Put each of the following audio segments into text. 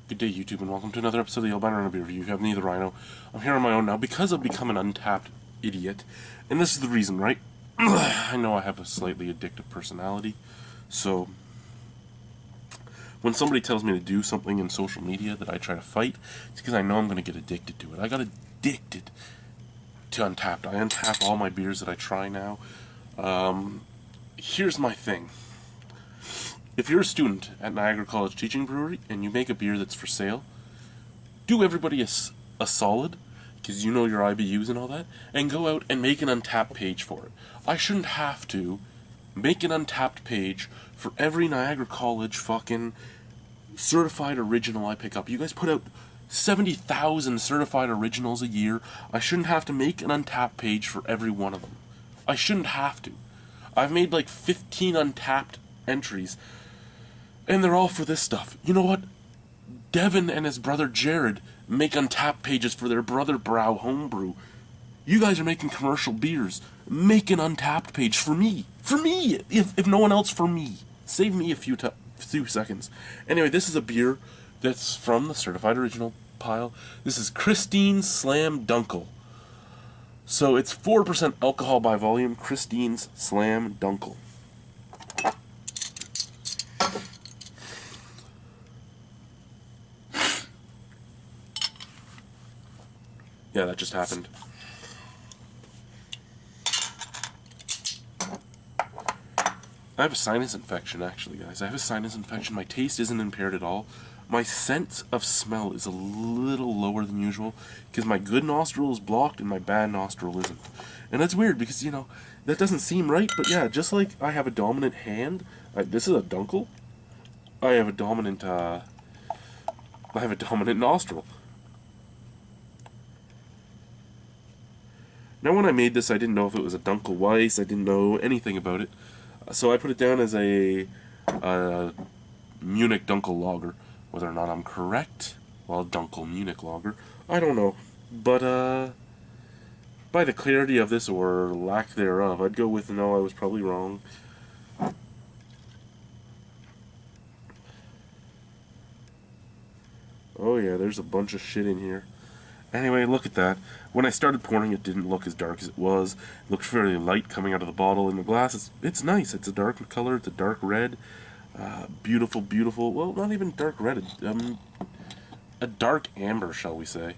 Good day, YouTube, and welcome to another episode of the Albino Rhino Beer Review. You have me, the Rhino. I'm here on my own now because I've become an untapped idiot. And this is the reason, right? I know I have a slightly addictive personality, so when somebody tells me to do something in social media that I try to fight, it's because I know I'm going to get addicted to it. I got addicted to Untapped. I untap all my beers that I try now. Here's my thing. If you're a student at Niagara College Teaching Brewery and you make a beer that's for sale, do everybody a solid, because you know your IBUs and all that, and go out and make an Untapped page for it. I shouldn't have to make an Untapped page for every Niagara College fucking certified original I pick up. You guys put out 70,000 certified originals a year. I shouldn't have to make an Untapped page for every one of them. I shouldn't have to. I've made like 15 Untapped entries, and they're all for this stuff. You know what? Devin and his brother Jared make Untapped pages for their Brother Brow homebrew. You guys are making commercial beers. Make an Untapped page for me. For me! If no one else, for me. Save me a few seconds. Anyway, this is a beer that's from the Certified Original pile. This is Christine's Slam Dunkel. So it's 4% alcohol by volume. Christine's Slam Dunkel. Yeah, that just happened. I have a sinus infection, actually, guys. I have a sinus infection. My taste isn't impaired at all. My sense of smell is a little lower than usual because my good nostril is blocked and my bad nostril isn't. And that's weird because, you know, that doesn't seem right. But yeah, just like I have a dominant hand, this is a Dunkel. I have a dominant nostril. Now, when I made this, I didn't know if it was a Dunkel Weiss. I didn't know anything about it. So I put it down as a Munich Dunkel Lager. Whether or not I'm correct, well, Dunkel Munich Lager, I don't know. But by the clarity of this, or lack thereof, I'd go with no, I was probably wrong. Oh yeah, there's a bunch of shit in here. Anyway, look at that. When I started pouring, it didn't look as dark as it was. It looked fairly light coming out of the bottle. In the glass, it's nice. It's a dark color. It's a dark red. Beautiful, beautiful. Well, not even dark red. A dark amber, shall we say.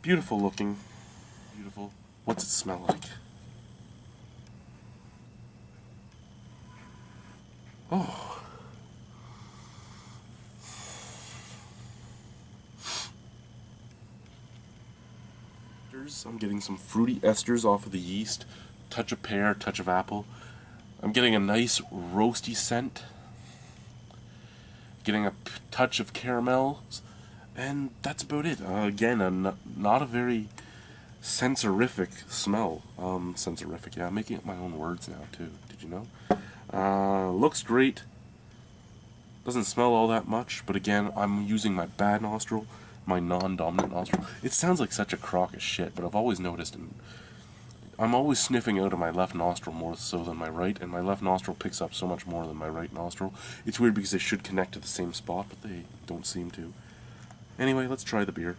Beautiful looking. Beautiful. What's it smell like? Oh. I'm getting some fruity esters off of the yeast, touch of pear, touch of apple. I'm getting a nice roasty scent, getting a touch of caramels, and that's about it. Again, not a very sensorific smell. Sensorific, yeah, I'm making up my own words now too, did you know? Looks great, doesn't smell all that much, but again, I'm using my bad nostril, my non-dominant nostril. It sounds like such a crock of shit, but I've always noticed, and I'm always sniffing out of my left nostril more so than my right, and my left nostril picks up so much more than my right nostril. It's weird because they should connect to the same spot, but they don't seem to. Anyway, let's try the beer.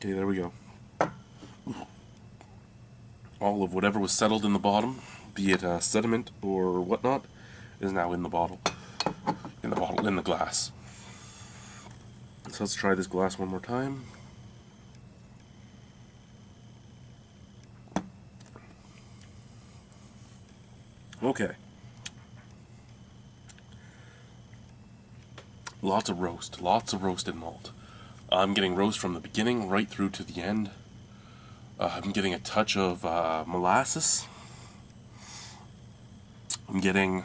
Okay, there we go. All of whatever was settled in the bottom, be it sediment or whatnot, is now in the bottle. In the glass. So let's try this glass one more time. Okay. Lots of roasted malt. I'm getting roast from the beginning right through to the end. I'm getting a touch of molasses. I'm getting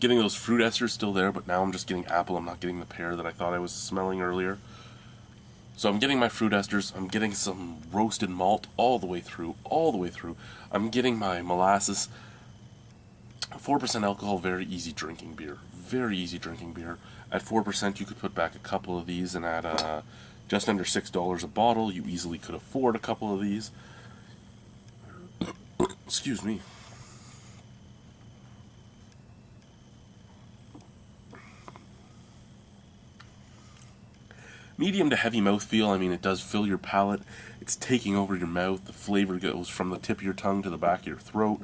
those fruit esters still there, but now I'm just getting apple. I'm not getting the pear that I thought I was smelling earlier. So I'm getting my fruit esters. I'm getting some roasted malt all the way through. I'm getting my molasses. 4% alcohol, very easy drinking beer. At 4%, you could put back a couple of these, and at just under $6 a bottle, you easily could afford a couple of these. Excuse me. Medium to heavy mouthfeel. I mean, it does fill your palate. It's taking over your mouth. The flavor goes from the tip of your tongue to the back of your throat.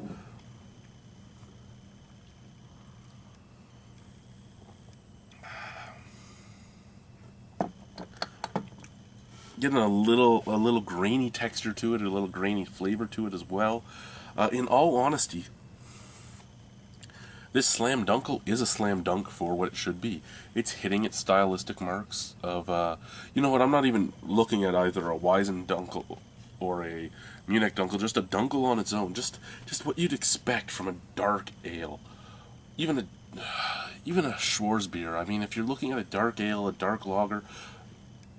Getting a little grainy texture to it, a little grainy flavor to it as well. In all honesty, this Slam Dunkel is a slam dunk for what it should be. It's hitting its stylistic marks of, you know what, I'm not even looking at either a Weizen Dunkel or a Munich Dunkel, just a Dunkel on its own. Just what you'd expect from a dark ale. Even a Schwarzbier. I mean, if you're looking at a dark ale, a dark lager,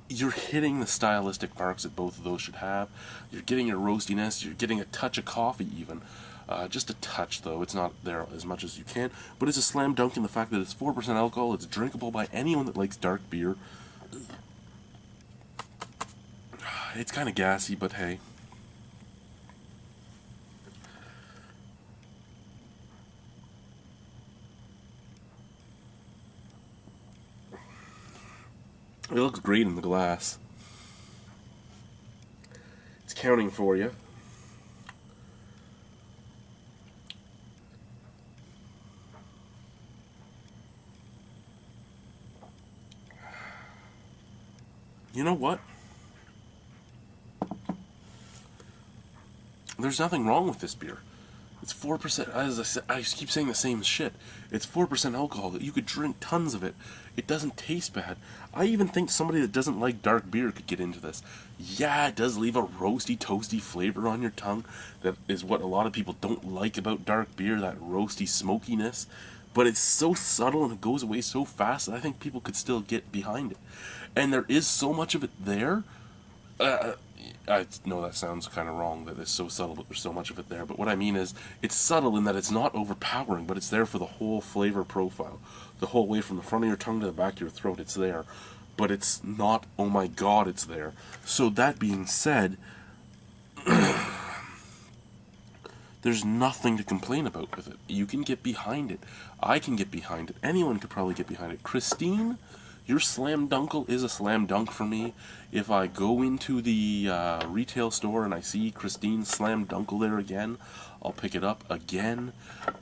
you're hitting the stylistic marks that both of those should have. You're getting your roastiness, you're getting a touch of coffee even. Just a touch, though. It's not there as much as you can. But it's a slam dunk in the fact that it's 4% alcohol. It's drinkable by anyone that likes dark beer. It's kind of gassy, but hey. It looks great in the glass. It's counting for you. You know what? There's nothing wrong with this beer. It's 4%, as I said, I keep saying the same shit. It's 4% alcohol. You could drink tons of it. It doesn't taste bad. I even think somebody that doesn't like dark beer could get into this. Yeah, it does leave a roasty, toasty flavor on your tongue. That is what a lot of people don't like about dark beer, that roasty smokiness. But it's so subtle and it goes away so fast that I think people could still get behind it. And there is so much of it there. I know that sounds kind of wrong, that it's so subtle, but there's so much of it there. But what I mean is, it's subtle in that it's not overpowering, but it's there for the whole flavor profile. The whole way from the front of your tongue to the back of your throat, it's there. But it's not, oh my god, it's there. So that being said, there's nothing to complain about with it. You can get behind it. I can get behind it. Anyone could probably get behind it. Christine, your Slam Dunkel is a slam dunk for me. If I go into the retail store and I see Christine's Slam Dunkel there again, I'll pick it up again.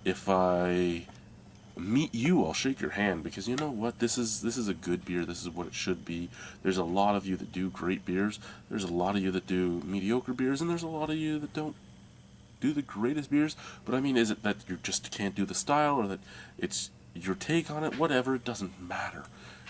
If I meet you, I'll shake your hand, because you know what? This is a good beer. This is what it should be. There's a lot of you that do great beers. There's a lot of you that do mediocre beers, and there's a lot of you that don't do the greatest beers. But I mean, is it that you just can't do the style, or that it's your take on it? Whatever, it doesn't matter.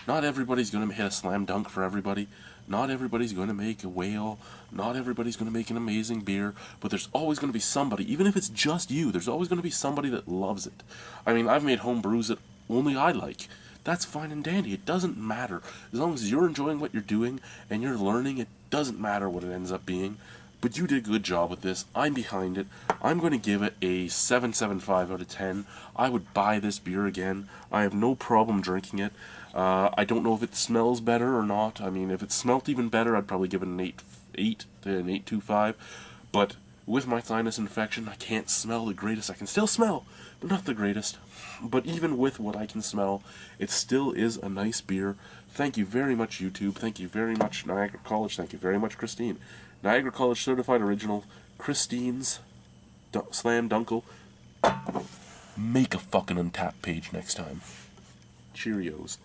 Not everybody's going to hit a slam dunk for everybody. Not everybody's going to make a whale. Not everybody's going to make an amazing beer. But there's always going to be somebody, even if it's just you, there's always going to be somebody that loves it. I mean, I've made home brews that only I like. That's fine and dandy. It doesn't matter. As long as you're enjoying what you're doing and you're learning, it doesn't matter what it ends up being. But you did a good job with this. I'm behind it. I'm going to give it a 7.75 out of 10. I would buy this beer again. I have no problem drinking it. I don't know if it smells better or not. I mean, if it smelt even better, I'd probably give it an 8 to an 8.25. But with my sinus infection, I can't smell the greatest. I can still smell, but not the greatest. But even with what I can smell, it still is a nice beer. Thank you very much, YouTube. Thank you very much, Niagara College. Thank you very much, Christine. Niagara College Certified Original, Christine's Slam Dunkel. Make a fucking Untapped page next time. Cheerios.